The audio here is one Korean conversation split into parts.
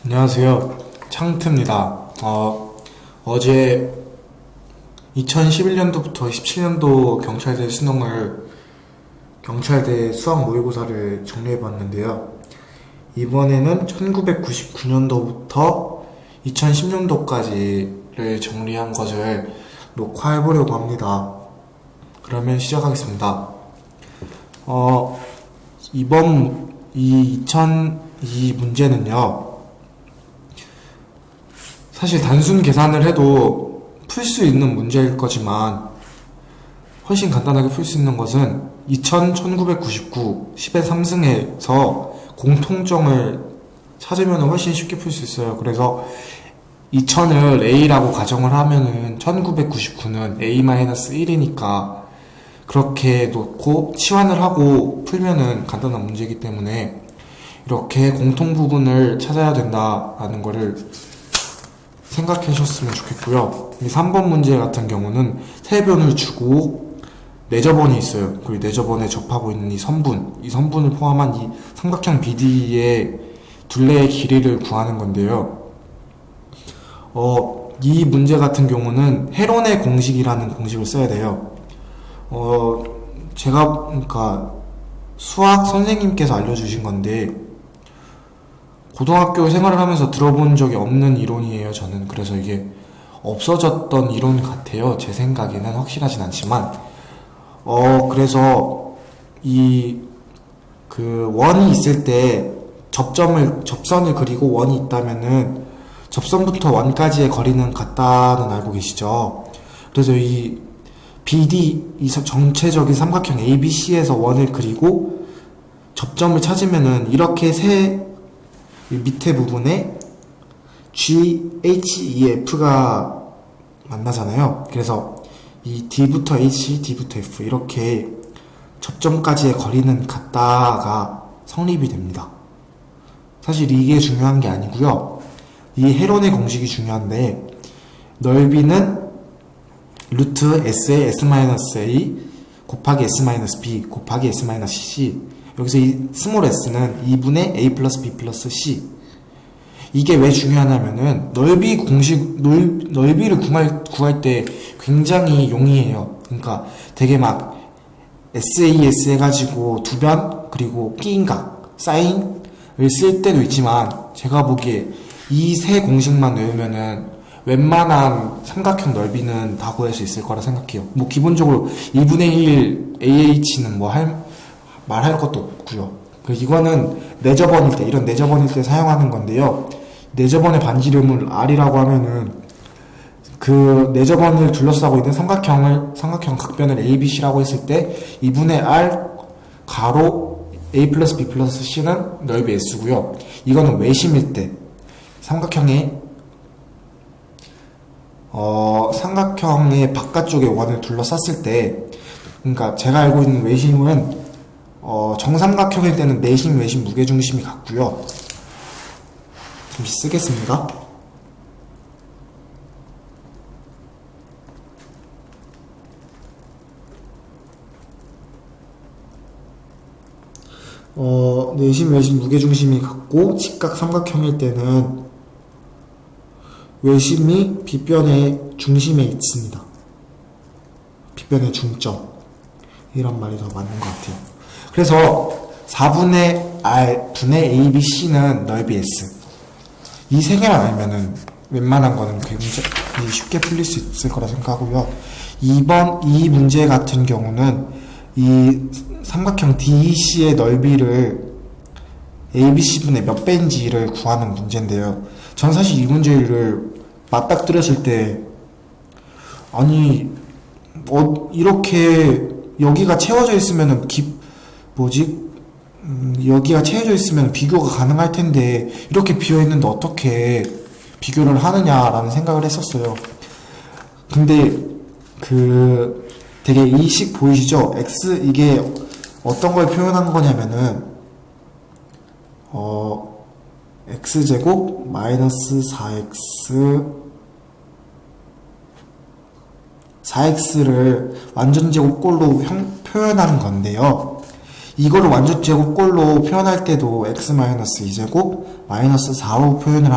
안녕하세요. 창트입니다. 어제 2011년도부터 17년도 경찰대 수학 모의고사를 정리해봤는데요. 이번에는 1999년도부터 2010년도까지를 정리한 것을 녹화해보려고 합니다. 그러면 시작하겠습니다. 이번 이 문제는요, 사실 단순 계산을 해도 풀 수 있는 문제일 거지만 훨씬 간단하게 풀 수 있는 것은 1999, 10의 3승에서 공통점을 찾으면 훨씬 쉽게 풀 수 있어요. 그래서 2000을 A라고 가정을 하면은 1999는 A-1이니까 그렇게 놓고 치환을 하고 풀면은 간단한 문제이기 때문에 이렇게 공통 부분을 찾아야 된다라는 거를 생각해 주셨으면 좋겠고요. 이 3번 문제 같은 경우는 세 변을 주고 내저번이 있어요. 그리고 내저번에 접하고 있는 이 선분을 포함한 이 삼각형 BD의 둘레의 길이를 구하는 건데요. 이 문제 같은 경우는 헤론의 공식이라는 공식을 써야 돼요. 그러니까 수학 선생님께서 알려주신 건데 고등학교 생활을 하면서 들어본 적이 없는 이론이에요, 저는. 그래서 이게 없어졌던 이론 같아요. 제 생각에는 확실하진 않지만. 그래서 원이 있을 때 접선을 그리고 원이 있다면은 접선부터 원까지의 거리는 같다는 알고 계시죠? 그래서 이 전체적인 삼각형 ABC에서 원을 그리고 접점을 찾으면은 이렇게 밑에 부분에 G, H, E, F가 만나잖아요. 그래서 이 D부터 H, D부터 F 이렇게 접점까지의 거리는 같다가 성립이 됩니다. 사실 이게 중요한 게 아니고요. 이 헤론의 공식이 중요한데 넓이는 루트 S의 S-A 곱하기 S-B 곱하기 S-C 여기서 이 스몰 s는 2분의 a 플러스 b 플러스 c. 이게 왜 중요하냐면은 넓이를 구할 때 굉장히 용이해요. 그러니까 되게 막 SAS 해가지고 두 변 그리고 끼인각 사인을 쓸 때도 있지만 제가 보기에 이 세 공식만 외우면은 웬만한 삼각형 넓이는 다 구할 수 있을 거라 생각해요. 뭐 기본적으로 2분의 1 AH는 말할 것도 없고요. 이거는 이런 내저번일 때 사용하는 건데요. 내저번의 반지름을 R이라고 하면은 그 내저번을 둘러싸고 있는 삼각형 각변을 ABC라고 했을 때 2분의 R 가로 A 플러스 B 플러스 C는 넓이 S고요. 이거는 외심일 때 삼각형의 바깥쪽에 원을 둘러쌌을 때, 그러니까 제가 알고 있는 외심은 정삼각형일 때는 내심, 외심, 무게중심이 같고요. 잠시 쓰겠습니다. 내심, 외심, 무게중심이 같고 직각 삼각형일 때는 외심이 빗변의 중심에 있습니다. 빗변의 중점. 이런 말이 더 맞는 것 같아요. 그래서 4분의 R 분의 ABC는 넓이 S. 이 세 개만 알면은 웬만한 거는 굉장히 쉽게 풀릴 수 있을 거라 생각하고요. 이 문제 같은 경우는 이 삼각형 DEC의 넓이를 ABC분의 몇 배인지를 구하는 문제인데요. 전 사실 이 문제를 맞닥뜨렸을 때 이렇게 여기가 채워져 있으면은 여기가 채워져 있으면 비교가 가능할 텐데 이렇게 비어 있는데 어떻게 비교를 하느냐라는 생각을 했었어요. 근데 되게 이 식 보이시죠? X 이게 어떤 걸 표현한 거냐면은 x제곱 마이너스 4x를 완전제곱꼴로 표현한 건데요. 이거를 완주제곱꼴로 표현할 때도 x-2제곱 마이너스 4로 표현을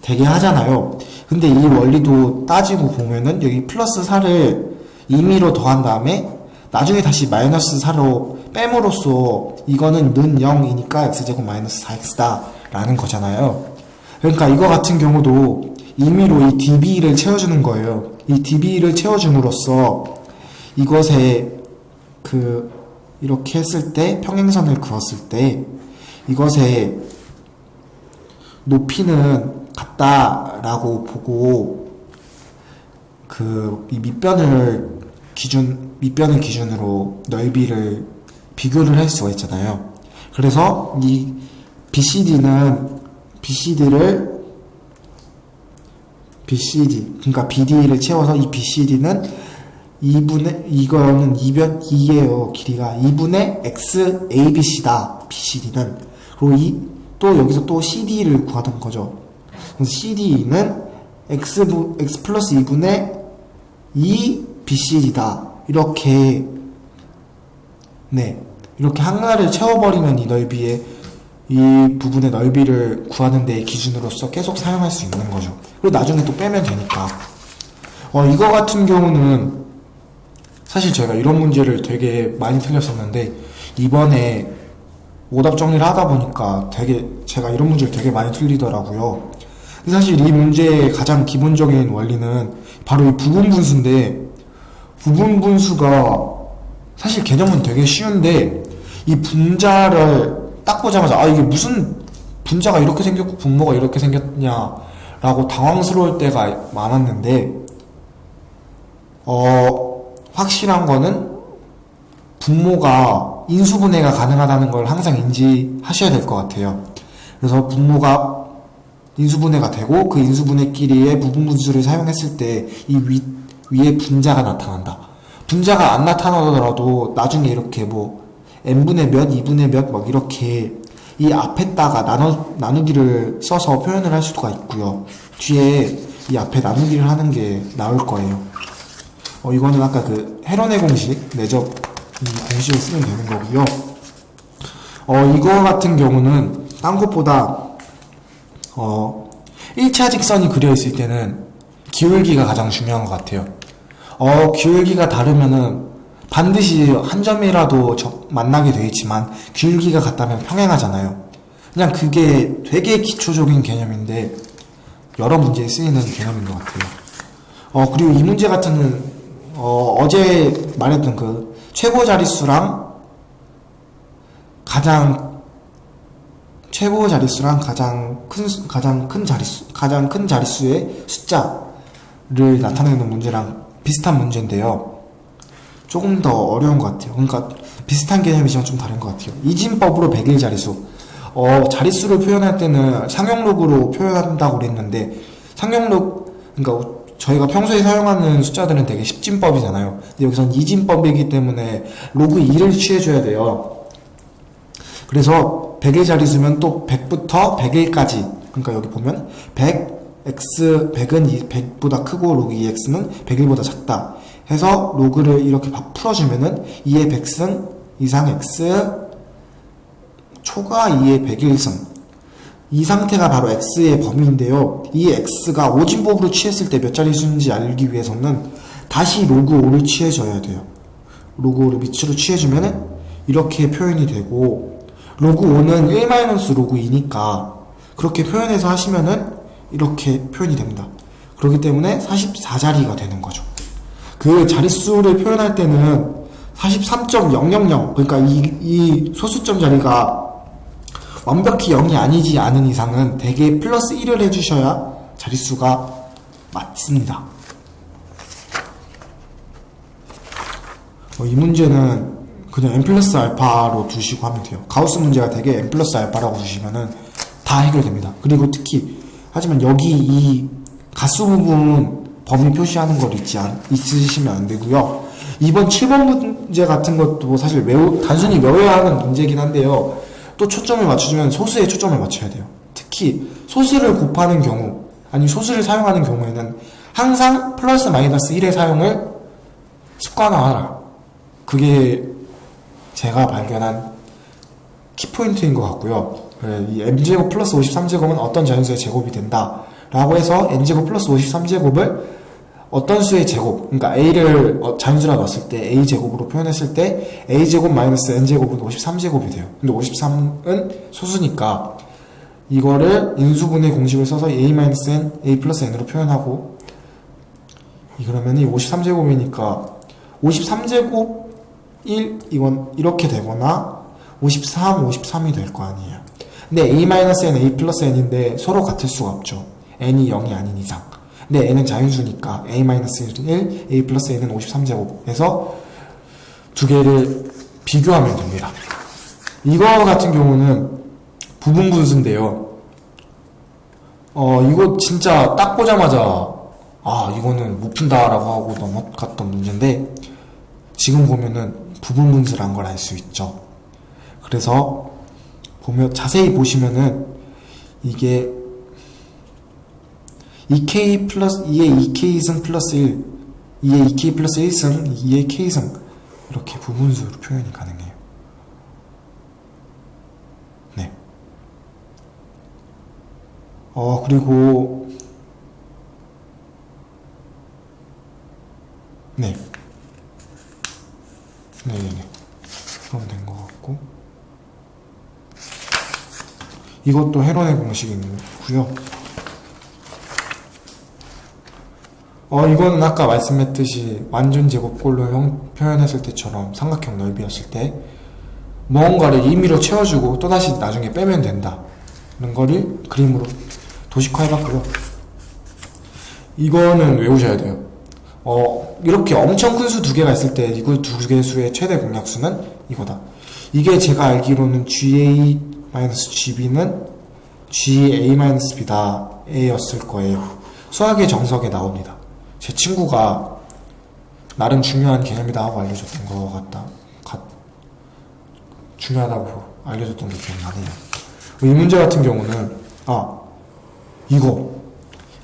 되게 하잖아요. 근데 이 원리도 따지고 보면은 여기 플러스 4를 임의로 더한 다음에 나중에 다시 마이너스 4로 뺨으로써 이거는 는 0이니까 x제곱 마이너스 4x다 라는 거잖아요. 그러니까 이거 같은 경우도 임의로 이 db를 채워주는 거예요. 이 db를 채워줌으로써 이것에 이렇게 했을 때 평행선을 그었을 때 이것의 높이는 같다라고 보고 이 밑변을 기준으로 넓이를 비교를 할 수가 있잖아요. 그래서 이 그러니까 BD를 채워서 이 BCD는 이거는 2예요. 길이가 2분의 x ABC다. BCD는. 그리고 또 여기서 또 CD를 구하던 거죠. 그래서 CD는 x 플러스 2분의 2 BCD다. 이렇게 한가를 채워버리면 이 부분의 넓이를 구하는 데 기준으로서 계속 사용할 수 있는 거죠. 그리고 나중에 또 빼면 되니까. 이거 같은 경우는 사실 제가 이런 문제를 되게 많이 틀렸었는데 이번에 오답 정리를 하다 보니까 제가 이런 문제를 되게 많이 틀리더라고요. 사실 이 문제의 가장 기본적인 원리는 바로 이 부분분수인데, 부분분수가 사실 개념은 되게 쉬운데 이 분자를 딱 보자마자 이게 무슨 분자가 이렇게 생겼고 분모가 이렇게 생겼냐 라고 당황스러울 때가 많았는데 확실한 거는 분모가 인수분해가 가능하다는 걸 항상 인지하셔야 될 것 같아요. 그래서 분모가 인수분해가 되고 그 인수분해끼리의 부분분수를 사용했을 때 이 위에 분자가 나타난다. 분자가 안 나타나더라도 나중에 이렇게 n분의 몇, 2분의 몇 막 이렇게 이 앞에다가 나누기를 써서 표현을 할 수가 있고요. 뒤에 이 앞에 나누기를 하는 게 나올 거예요. 이거는 아까 헤론의 공식, 내접 공식을 쓰면 되는 거고요. 이거 같은 경우는 딴 것보다 1차 직선이 그려 있을 때는 기울기가 가장 중요한 것 같아요. 기울기가 다르면은 반드시 한 점이라도 만나게 되어 있지만 기울기가 같다면 평행하잖아요. 그냥 그게 되게 기초적인 개념인데 여러 문제에 쓰이는 개념인 것 같아요. 그리고 이 문제 같은 어제 말했던 최고 자릿수랑 가장 큰 자릿수의 숫자를 나타내는 문제랑 비슷한 문제인데요. 조금 더 어려운 것 같아요. 그러니까 비슷한 개념이지만 좀 다른 것 같아요. 이진법으로 100일 자릿수. 자릿수를 표현할 때는 상용록으로 표현한다고 그랬는데 그러니까 저희가 평소에 사용하는 숫자들은 되게 십진법이잖아요. 근데 여기선 이진법이기 때문에 로그 2를 취해줘야 돼요. 그래서 100일 자릿수면 또 100부터 100일까지. 그러니까 여기 보면 100은 100보다 크고 로그 2x는 100일보다 작다. 해서 로그를 이렇게 풀어주면은 2의 100승, 2상 x, 초과 2의 101승. 이 상태가 바로 x의 범위인데요. 이 x가 오진법으로 취했을 때 몇 자릿수인지 알기 위해서는 다시 로그 5를 취해줘야 돼요. 로그 5를 밑으로 취해주면은 이렇게 표현이 되고, 로그 5는 1-로그 2니까 그렇게 표현해서 하시면은 이렇게 표현이 됩니다. 그렇기 때문에 44자리가 되는 거죠. 그 자릿수를 표현할 때는 43.000, 그러니까 이 소수점 자리가 완벽히 0이 아니지 않은 이상은 대개 플러스 1을 해주셔야 자릿수가 맞습니다. 이 문제는 그냥 n 플러스 알파로 두시고 하면 돼요. 가우스 문제가 되게 n 플러스 알파라고 두시면은 다 해결됩니다. 그리고 특히 하지만 여기 이 가수 부분 범위 표시하는 걸 잊으시면 안 되고요. 이번 7번 문제 같은 것도 사실 단순히 외워야 하는 문제긴 한데요. 또 초점을 맞추면 소수에 초점을 맞춰야 돼요. 특히 소수를 곱하는 경우, 아니 소수를 사용하는 경우에는 항상 플러스 마이너스 1의 사용을 습관화하라. 그게 제가 발견한 키포인트인 것 같고요. 이 m제곱 플러스 53제곱은 어떤 자연수의 제곱이 된다 라고 해서 n제곱 플러스 53제곱을 어떤 수의 제곱, 그러니까 a를 자연수라 넣었을 때 a제곱으로 표현했을 때 a제곱 마이너스 n제곱은 53제곱이 돼요. 근데 53은 소수니까 이거를 인수분해 공식을 써서 a 마이너스 n, a 플러스 n으로 표현하고, 그러면 이 53제곱이니까 53제곱 1 이건 이렇게 되거나 53, 53이 될 거 아니에요. 근데 a-n, a 플러스 n인데 서로 같을 수가 없죠. n이 0이 아닌 이상. 근데 n은 자연수니까 a-1, a 플러스 n은 53제곱 해서 두 개를 비교하면 됩니다. 이거 같은 경우는 부분분수인데요. 이거 진짜 딱 보자마자 이거는 못 푼다라고 하고 넘어갔던 문제인데, 지금 보면은 부분분수란 걸 알 수 있죠. 그래서 자세히 보시면은 이게 2k 플러스 2의 2k승 플러스 1, 2의 2k 플러스 1승, 2의 k승, 이렇게 부분수로 표현이 가능해요. 네. 그리고 네. 네네네. 그럼 된 것 같고, 이것도 헤론의 공식이고요. 이거는 아까 말씀했듯이 완전 제곱꼴로 표현했을 때처럼 삼각형 넓이였을 때 무언가를 임의로 채워주고 또다시 나중에 빼면 된다 이런 거를 그림으로 도식화해봤고요. 이거는 외우셔야 돼요. 이렇게 엄청 큰 수 두 개가 있을 때 이거 두 개 수의 최대 공약수는 이거다. 이게 제가 알기로는 GA-GB는 GA-B다 A였을 거예요. 수학의 정석에 나옵니다. 제 친구가 나름 중요한 개념이다 하고 알려줬던 것 같다. 중요하다고 알려줬던 게 기억나네요. 이 문제 같은 경우는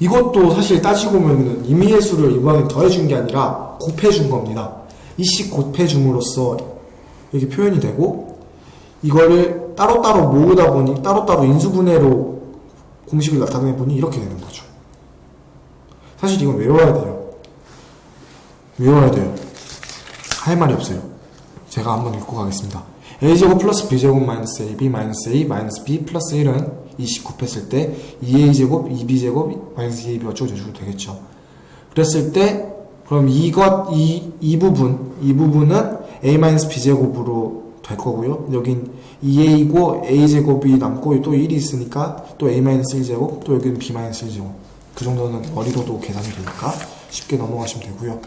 이것도 사실 따지고 보면 임의의 수를 이번에 더해준 게 아니라 곱해준 겁니다. 이씩 곱해줌으로써 이렇게 표현이 되고, 이거를 따로따로 모으다 보니 따로따로 인수분해로 공식을 나타내 보니 이렇게 되는 거죠. 사실 이건 외워야 돼요. 할 말이 없어요. 제가 한번 읽고 가겠습니다. a제곱 플러스 b제곱 마이너스 ab 마이너스 a 마이너스 b 플러스 1은 이씩 곱했을 때 2a제곱 2b제곱 마이너스 2ab 어쩌고저쩌고 되겠죠. 그랬을 때 그럼 이 부분은 a 마이너스 b제곱으로 될 거고요. 여긴 2a이고 a제곱이 남고 또 1이 있으니까 또 a 마이너스 1제곱, 또 여기는 b 마이너스 1제곱. 그 정도는 머리로도 계산이 되니까 쉽게 넘어가시면 되고요.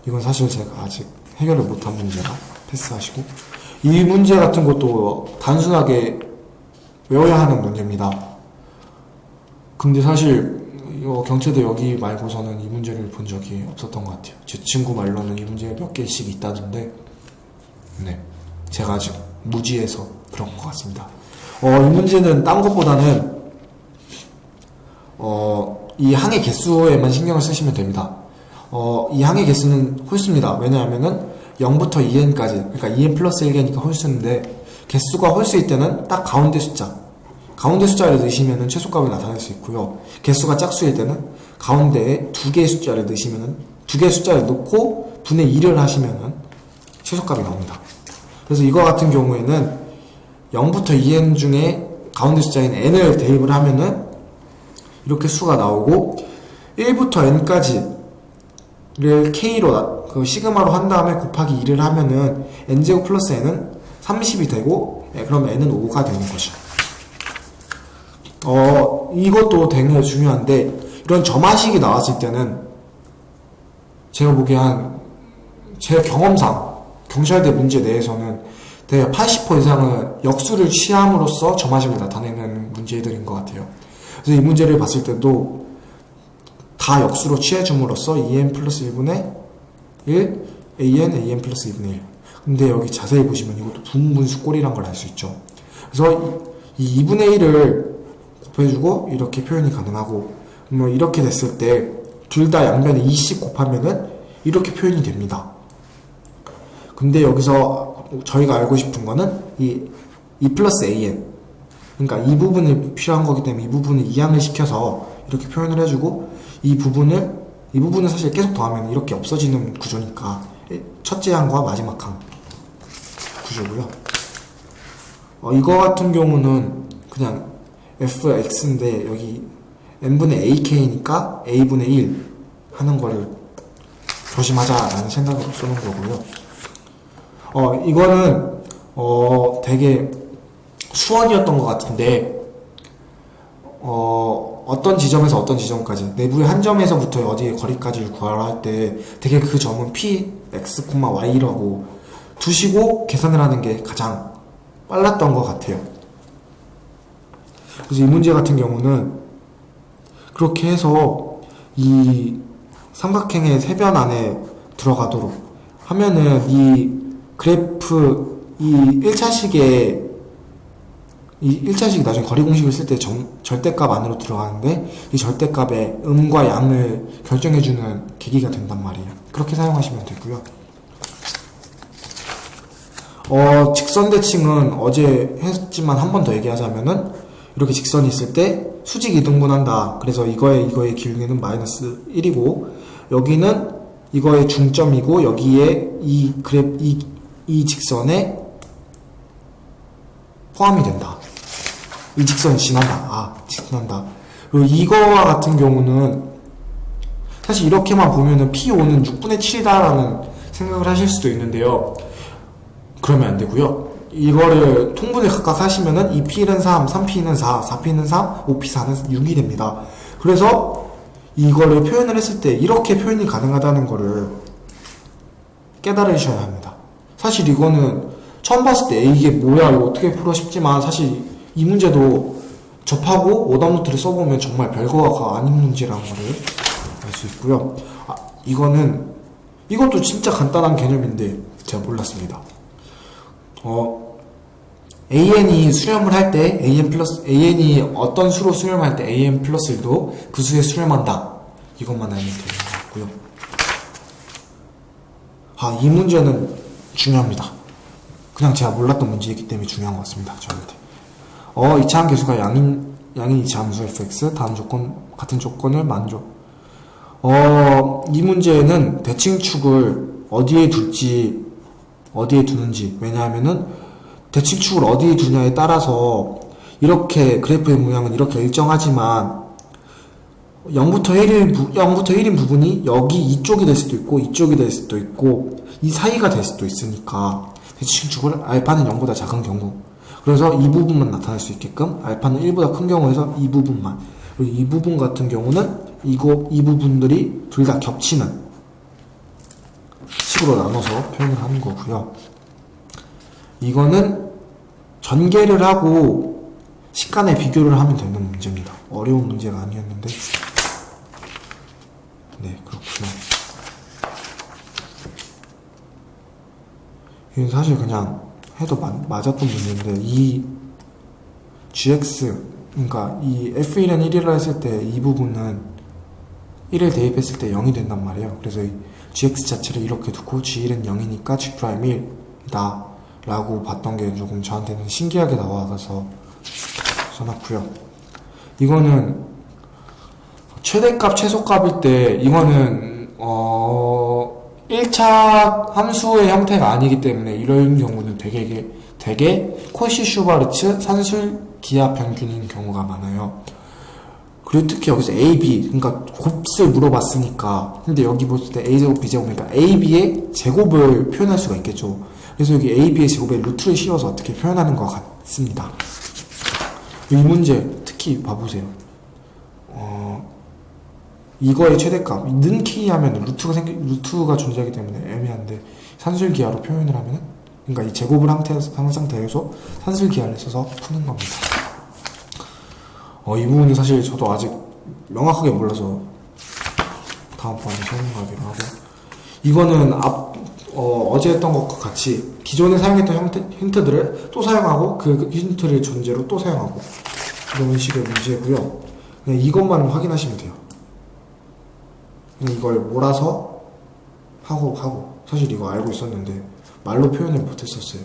이건 사실 제가 아직 해결을 못한 문제라 패스하시고, 이 문제 같은 것도 단순하게 외워야 하는 문제입니다. 근데 사실 경채대 여기 말고서는 이 문제를 본 적이 없었던 것 같아요. 제 친구 말로는 이 문제 몇 개씩 있다던데, 네, 제가 아직 무지해서 그런 것 같습니다. 이 문제는 딴 것보다는 이 항의 개수에만 신경을 쓰시면 됩니다. 이 항의 개수는 홀수입니다. 왜냐하면은 0부터 2n까지, 그러니까 2n 플러스 1개니까 홀수인데, 개수가 홀수일 때는 딱 가운데 숫자를 넣으시면은 최소값을 나타낼 수 있고요. 개수가 짝수일 때는 가운데에 두 개의 숫자를 넣으시면은, 두 개의 숫자를 넣고 분의 2를 하시면은 최소값이 나옵니다. 그래서 이거 같은 경우에는 0부터 2n 중에 가운데 숫자인 n을 대입을 하면은 이렇게 수가 나오고, 1부터 n까지를 k로 시그마로 한 다음에 곱하기 2를 하면은 n제곱 플러스 n은 30이 되고, 그럼 n은 5가 되는 거죠. 이것도 되게 중요한데, 이런 점화식이 나왔을 때는 제가 보기에 제 경험상 경찰대 문제 내에서는 대략 80% 이상은 역수를 취함으로써 점화식을 나타내는 문제들인 것 같아요. 그래서 이 문제를 봤을 때도 다 역수로 취해줌으로써 2n 플러스 1분의 1, an 플러스 2분의 1. 근데 여기 자세히 보시면 이것도 부분분수 꼴이란 걸 알 수 있죠. 그래서 이 2분의 1을 곱해주고 이렇게 표현이 가능하고, 이렇게 됐을 때 둘 다 양변에 2씩 곱하면은 이렇게 표현이 됩니다. 근데 여기서 저희가 알고 싶은 거는 E 플러스 AN. 그러니까 이 부분이 필요한 거기 때문에 이 부분을 이항을 시켜서 이렇게 표현을 해주고, 이 부분은 사실 계속 더하면 이렇게 없어지는 구조니까 첫째 항과 마지막 항 구조고요. 이거 같은 경우는 그냥 fx인데 여기 n분의 ak니까 a분의 1 하는 거를 조심하자라는 생각으로 쓰는 거고요. 이거는 되게 수학이었던 것 같은데, 어떤 지점에서 어떤 지점까지, 내부의 한 점에서부터 어디의 거리까지를 구하라 할 때 되게 그 점은 p, x, y라고 두시고 계산을 하는 게 가장 빨랐던 것 같아요. 그래서 이 문제 같은 경우는 그렇게 해서 이 삼각형의 세변 안에 들어가도록 하면은 이 그래프, 이 1차식이 나중에 거리 공식을 쓸 때 절대값 안으로 들어가는데, 이 절대값의 음과 양을 결정해주는 계기가 된단 말이에요. 그렇게 사용하시면 되고요. 직선 대칭은 어제 했지만 한 번 더 얘기하자면은, 이렇게 직선이 있을 때 수직 이등분한다. 그래서 이거의 길이는 마이너스 1이고, 여기는 이거의 중점이고, 여기에 이 직선에 포함이 된다. 이 직선이 지난다. 그리고 이거와 같은 경우는 사실 이렇게만 보면은 P5는 6분의 7이다라는 생각을 하실 수도 있는데요. 그러면 안 되고요. 이거를 통분을 각각 하시면은 2P는 3, 3P는 4, 4P는 3, 5P4는 6이 됩니다. 그래서 이거를 표현을 했을 때 이렇게 표현이 가능하다는 거를 깨달으셔야 합니다. 사실 이거는 처음 봤을 때 이게 뭐야 이거 어떻게 풀어 싶지만, 사실 이 문제도 접하고 오답노트를 써보면 정말 별거가 아닌 문제라는 거를 알 수 있고요. 이것도 진짜 간단한 개념인데 제가 몰랐습니다. AN이 수렴을 할 때 AN이 어떤 수로 수렴할 때 AN 플러스 1도 그 수에 수렴한다. 이것만 알면 되는 것 같고요. 이 문제는 중요합니다. 그냥 제가 몰랐던 문제이기 때문에 중요한 것 같습니다. 저한테. 이차한 계수가 양인 이차 함수 fx 같은 조건을 만족. 이 문제는 대칭축을 어디에 두는지. 왜냐하면은 대칭축을 어디에 두냐에 따라서 이렇게 그래프의 모양은 이렇게 일정하지만 0부터 1인 부분이 여기 이쪽이 될 수도 있고 이쪽이 될 수도 있고 이 사이가 될 수도 있으니까 대칭축을 알파는 0보다 작은 경우, 그래서 이 부분만 나타날 수 있게끔 알파는 1보다 큰 경우에서 이 부분만, 그리고 이 부분 같은 경우는 이 부분들이 둘 다 겹치는 식으로 나눠서 표현을 하는 거고요. 이거는 전개를 하고 식간에 비교를 하면 되는 문제입니다. 어려운 문제가 아니었는데. 네, 그렇구나. 이건 사실 그냥 해도 맞았던 문제인데, 이 gx, 그러니까 이 f1은 1이라 했을 때 이 부분은 1을 대입했을 때 0이 된단 말이에요. 그래서 이 gx 자체를 이렇게 두고 g1은 0이니까 g'1이다 라고 봤던 게 조금 저한테는 신기하게 나와서 써놨고요. 이거는 최대값 최소값일 때, 이거는 1차 함수의 형태가 아니기 때문에 이런 경우는 되게 코시-슈바르츠 산술 기하 평균인 경우가 많아요. 그리고 특히 여기서 A, B, 그러니까 곱을 물어봤으니까, 근데 여기 봤을 때 A제곱, B제곱이니까 A, B의 제곱을 표현할 수가 있겠죠. 그래서 여기 A, B의 제곱에 루트를 씌워서 어떻게 표현하는 것 같습니다. 이 문제 특히 봐보세요. 이거의 최대값 는 K 하면 루트가 존재하기 때문에 애매한데, 산술기하로 표현을 하면은, 그러니까 이 제곱을 하는 상태에서 산술기하를 써서 푸는 겁니다. 이 부분은 사실 저도 아직 명확하게 몰라서 다음번에 설명하기로 하고, 이거는 어제 했던 것과 같이 기존에 사용했던 힌트들을 또 사용하고 그 힌트를 전제로 또 사용하고 이런 식의 문제고요. 그냥 이것만 확인하시면 돼요. 그냥 이걸 몰아서 하고 사실 이거 알고 있었는데 말로 표현을 못했었어요.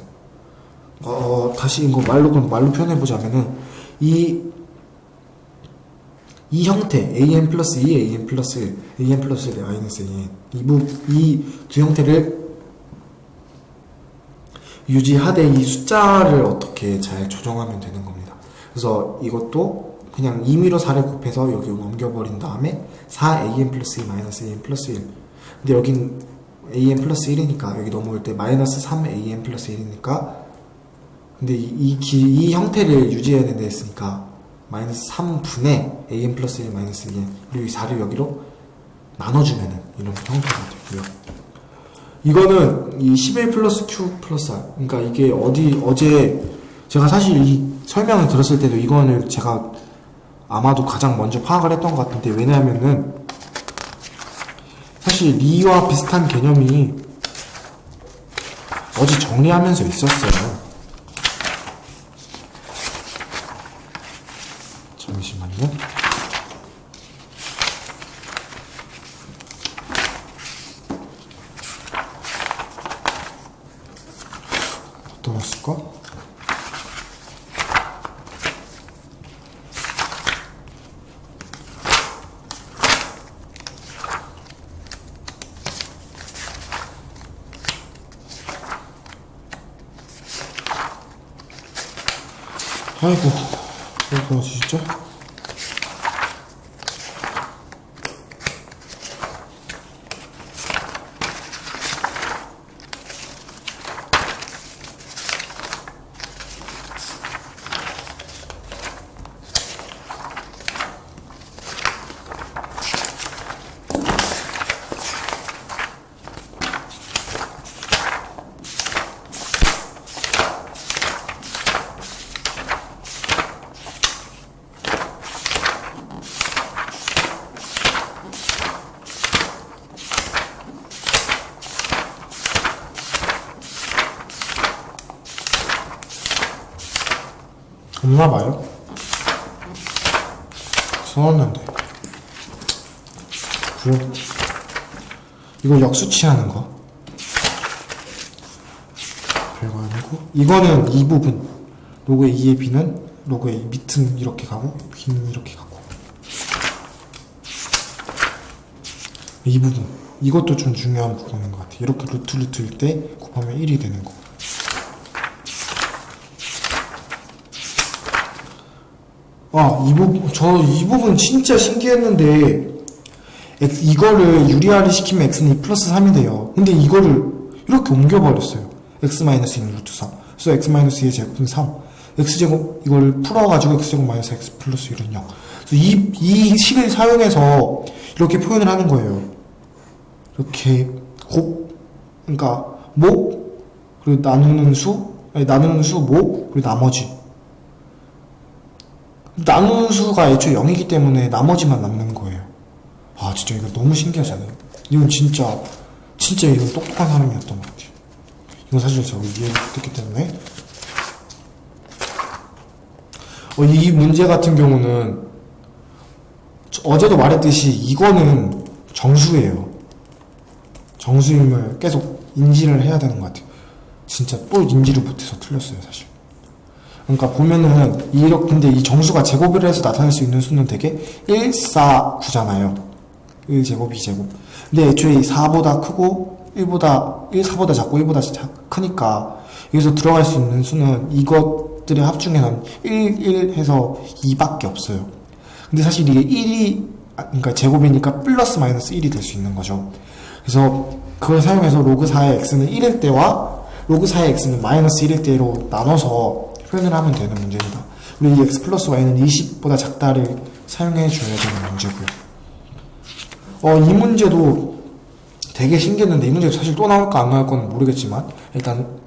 다시 이거 말로 표현해보자면은, 이 형태, an 플러스 2, an 플러스 1, an 플러스 1, 마이너스 an. 이 두 형태를 유지하되 이 숫자를 어떻게 잘 조정하면 되는 겁니다. 그래서 이것도 그냥 임의로 4를 곱해서 여기 넘겨버린 다음에 4an 플러스 2 마이너스 an 플러스 1. 근데 여긴 an 플러스 1이니까 여기 넘어올 때 마이너스 3an 플러스 1이니까, 근데 이 형태를 유지해야 된다 했으니까 마이너스 3분의 an 플러스 1 마이너스 2n, 그리고 이 4를 여기로 나눠주면은 이런 형태가 되고요. 이거는 이 11 플러스 q 플러스 r, 그러니까 이게 어제 제가 사실 이 설명을 들었을 때도 이거는 제가 아마도 가장 먼저 파악을 했던 것 같은데, 왜냐하면은 사실 리와 비슷한 개념이 어제 정리하면서 있었어요. 잠시만요. 어디다 놨을까? 아이고, 어디다 진짜? 없나봐요. 써놨는데. 그래. 이거 역수치하는 거. 별거 아니고. 이거는 이 부분. 로그의 2의 b는 로그의 밑은 이렇게 가고, b는 이렇게 가고. 이 부분. 이것도 좀 중요한 부분인 것 같아요. 이렇게 루트일 때 곱하면 1이 되는 거. 이 부분 진짜 신기했는데, 이거를 유리화를 시키면 x는 2 플러스 3이 돼요. 근데 이거를 이렇게 옮겨버렸어요. x-2는 루트 3. 그래서 x-2의 제곱은 3. x제곱, 이걸 풀어가지고 x제곱 마이너스 x 플러스 1은 0. 그래서 이 식을 사용해서 이렇게 표현을 하는 거예요. 이렇게 그러니까 그리고 나누는 수, 그리고 나머지. 나누는 수가 애초에 0이기 때문에 나머지만 남는 거예요. 진짜 이거 너무 신기하잖아요. 이건 진짜 이건 똑똑한 사람이었던 것 같아요. 이건 사실 제가 이해를 못했기 때문에. 이 문제 같은 경우는 어제도 말했듯이 이거는 정수예요. 정수임을 계속 인지를 해야 되는 것 같아요. 진짜 또 인지를 못해서 틀렸어요, 사실. 그러니까 보면은 근데 이 정수가 제곱을 해서 나타낼 수 있는 수는 되게 1, 4, 9잖아요. 1제곱, 2제곱. 근데 애초에 4보다 크고 4보다 작고 1보다 크니까 여기서 들어갈 수 있는 수는 이것들의 합중에는 1 해서 2밖에 없어요. 근데 사실 이게 그러니까 제곱이니까 플러스 마이너스 1이 될 수 있는 거죠. 그래서 그걸 사용해서 로그 4의 x는 1일 때와 로그 4의 x는 마이너스 1일 때로 나눠서 표현을 하면 되는 문제입니다. 그리고 이 x 플러스 y는 20보다 작다를 사용해 줘야 되는 문제고요. 이 문제도 되게 신기했는데, 이 문제도 사실 또 나올까 안 나올 건 모르겠지만, 일단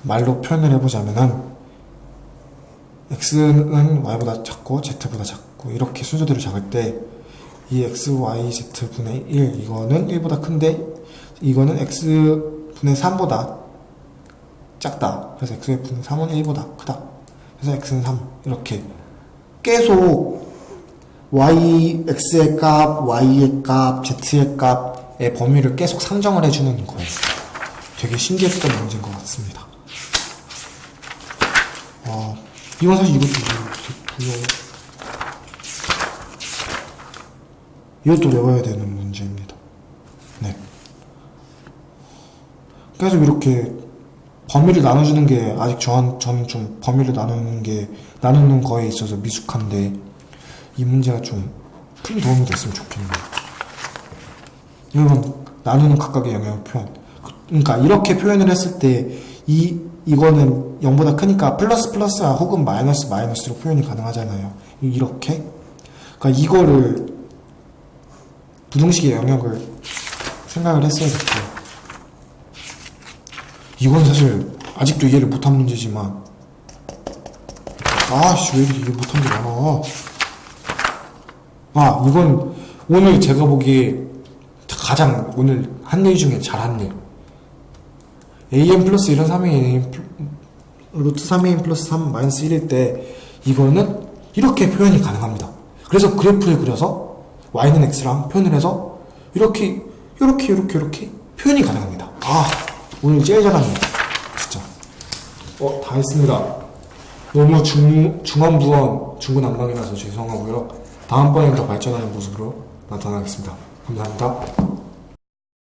말로 표현을 해보자면은 x는 y보다 작고 z보다 작고 이렇게 순서대로 작을 때 이 x, y, z분의 1 이거는 1보다 큰데 이거는 x분의 3보다 작다. 그래서 x분의 3은 1보다 크다. 그래서 x는 3 이렇게 계속 x의 값, y의 값, z의 값의 범위를 계속 상정을 해주는 거예요. 되게 신기했던 문제인 것 같습니다. 이건 사실 이것도 이것도 외워야 되는 문제입니다. 네. 계속 이렇게 범위를 나눠주는 게 아직 저는 좀 범위를 나누는 거에 있어서 미숙한데 이 문제가 좀 큰 도움이 됐으면 좋겠네요. 이건 나누는 각각의 영역을 표현. 그러니까 이렇게 표현을 했을 때 이거는 0보다 크니까 플러스 플러스와 혹은 마이너스 마이너스로 표현이 가능하잖아요. 이렇게. 그러니까 이거를 부등식의 영역을 생각을 했어야겠죠. 이건 사실 아직도 이해를 못한 문제지만 왜 이렇게 이해 못한 게 많아. 이건 오늘 제가 보기에 가장 오늘 한 일 중에 잘한 일. an 플러스 1은 3a 루트 3a 플러스 3 마이너스 1일 때 이거는 이렇게 표현이 가능합니다. 그래서 그래프를 그려서 y는 x랑 표현을 해서 이렇게 표현이 가능합니다. 오늘 제일 잘하네요. 진짜. 다 했습니다. 너무 중언부언 중구난방이라서 죄송하고요. 다음번엔 더 발전하는 모습으로 나타나겠습니다. 감사합니다.